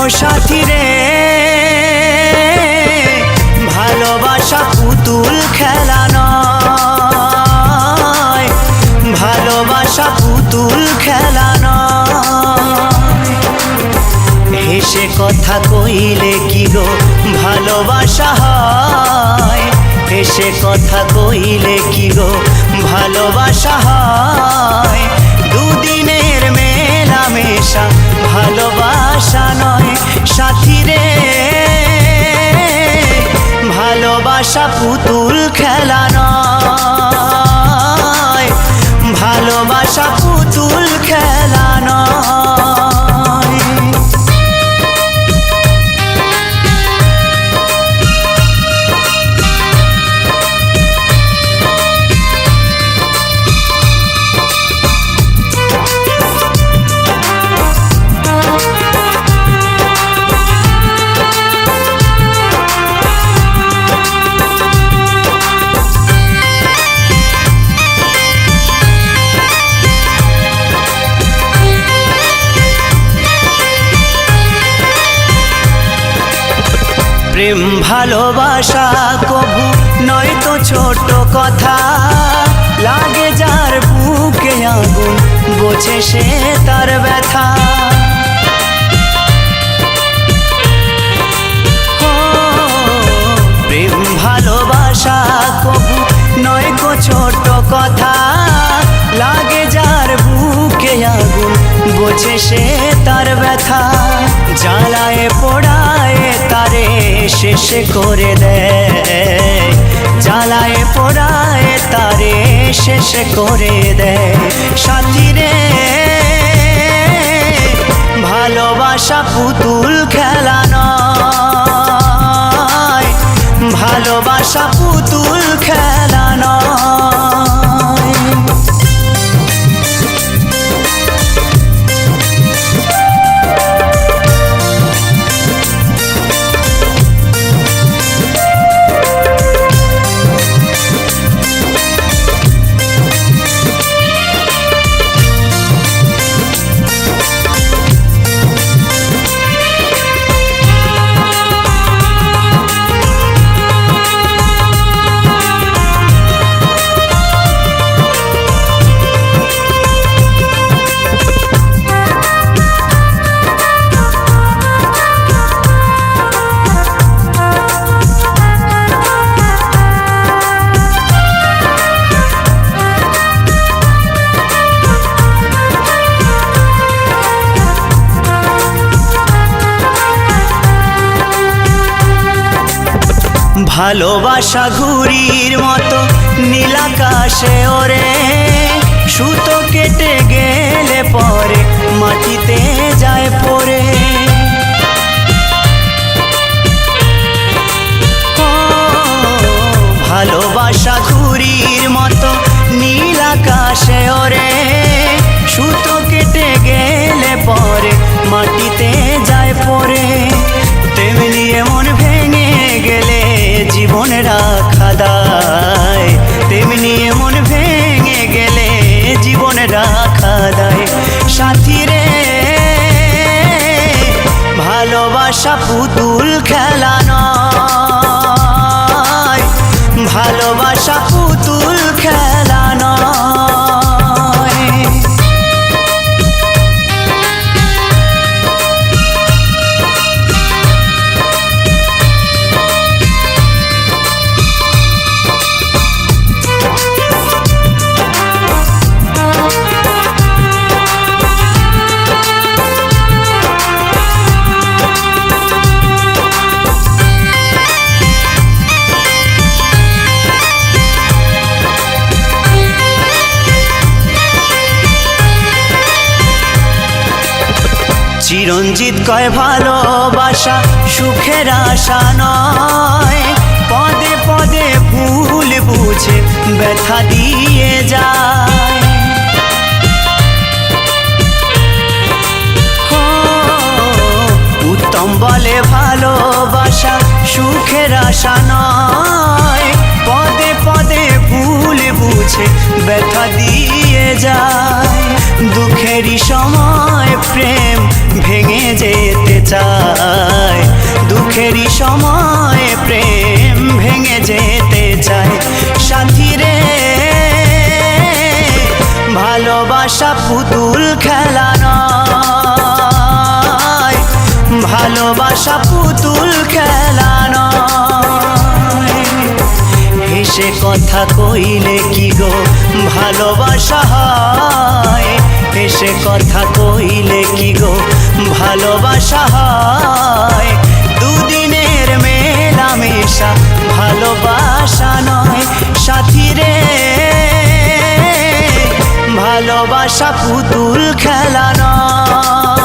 সাথী রে ভালোবাসা পুতুল খেলা নয়, ভালোবাসা পুতুল খেলা নয়। হেসে কথা কইলে কি গো ভালোবাসা হয়, হেসে কথা কইলে কি গো ভালোবাসা হয়। দুদিনের মেলামেশা ভালোবাসা নয় সাথী রে, ভালোবাসা পুতুল খেলা নয়, ভালোবাসা পুতুল খেলা নয়। প্রেম ভালোবাসা কভু নয় তো ছোট কথা, লাগে যার বুকে আগুন বোঝে সে তার ব্যথা। প্রেম ভালোবাসা কভু নয় তো ছোট কথা, লাগে যার বুকে আগুন বোঝে সে তার ব্যথা। জ্বালায় পোড়ায় তারে শেষ করে দেয়, জ্বালায় পোড়ায় তারে শেষ করে দেয় সাথী রে, ভালোবাসা পুতুল খেলা নয়, ভালোবাসা পুতুল খেলা নয়। ভালোবাসা ঘুড়ির মতো নীলাকাশে ওরে, সুতো কেটে গেলে পরে মাটিতে যায় পড়ে। ভালোবাসা ঘুড়ির মতো নীলাকাশে ওরে, সুতো কেটে গেলে পরে মাটিতে যায় পড়ে। তেমনি এমন ভেঙে গেলে জীবন রাখা দায়, তেমনি এমন ভেঙে গেলে জীবন রাখা দায় সাথী রে, ভালোবাসা পুতুল খেলা নয়, ভালোবাসা পুতুল খেলা নয়। চিরঞ্জিত কয় ভালোবাসা সুখের আশা নয়, পদে পদে ভুল বুঝে ব্যথা দিয়ে যায়। উত্তম বলে ভালোবাসা সুখের আশা নয়, পদে পদে ভুল বুঝে ব্যথা দিয়ে যায়। দুঃখেরই সময় প্রেম ভেঙে যেতে চায়, দুঃখেরই সময় প্রেম ভেঙে যেতে চায় সাথী রে ভালোবাসা পুতুল খেলা নয় ভালোবাসা পুতুল খেলা নয় হেসে কথা কইলে কি গো ভালোবাসা হয় হেসে কথা কইলে কি গো ভালোবাসা হয় দুদিনের মেলামেশা ভালোবাসা নয় সাথী রে ভালোবাসা পুতুল খেলা নয়